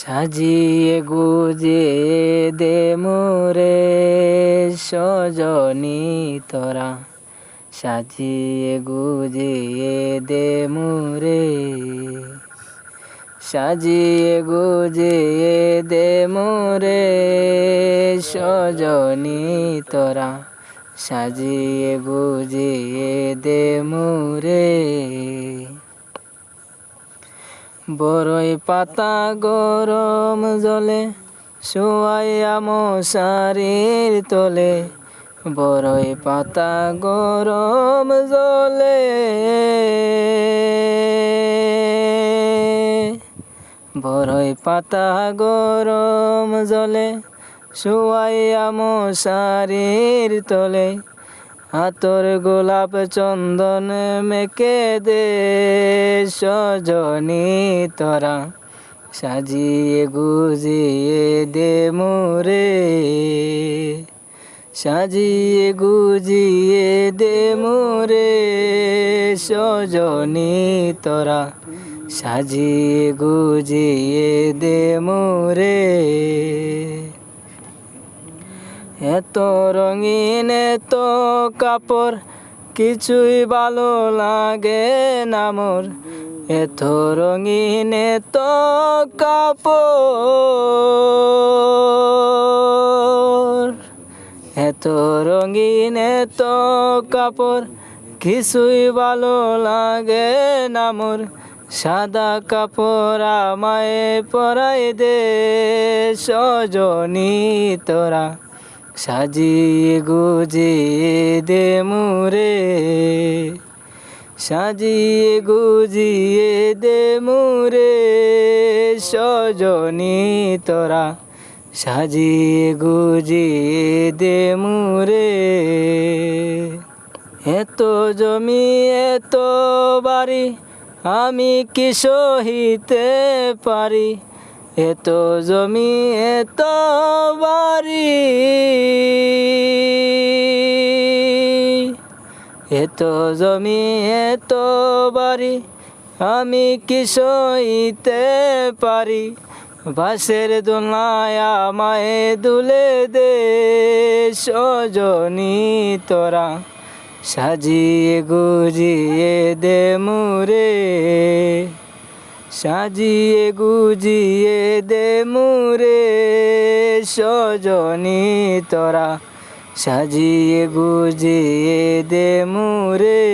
সাজিয়ে গুজিয়ে দে মোরে সজনী তোরা, সাজিয়ে গুজিয়ে দে মোরে, সাজিয়ে গুজিয়ে দে মোরে সজনী তোরা, সাজিয়ে গুজিয়ে দে মোরে। বড়ই পাতা গরম জলে শোয়াইয়া মশারির তলে, বড়ই পাতা গরম জলে, বড়ই পাতা গরম জলে শোয়াইয়া মশারির তলে, আতর গোলাপ চন্দন মেখে দে সজনী তোরা, সাজিয়ে গুজিয়ে দে মোরে, সাজিয়ে গুজিয়ে দে মোরে সজনী তোরা, সাজিয়ে গুজিয়ে দে মোরে। এত রঙিন এত কাপড় কিছুই ভালো লাগে না মোর, এত রঙিন এত কাপড়, এত রঙিন এত কাপড় কিছুই ভালো লাগে না মোর, সাদা কাপড় আমায় পরাই দে সজনী তোরা, সাজিয়ে গুজিয়ে দে মোরে, সাজিয়ে গুজিয়ে দে মোরে সজনী তোরা, সাজিয়ে গুজিয়ে দে মোরে। এত জমি এত বাড়ি আমি কি সহিতে পারি, এত জমি এত বাড়ি, এত জমি এত বাড়ি আমি কি সইতে পারি, বাঁশের দোলনায় আমায় দুলে দে সজনী তোরা, সাজিয়ে গুজিয়ে দে মোরে, সাজিয়ে গুজিয়ে দে মোরে সজনী তোরা, সাজিয়ে গুজিয়ে দে মোরে।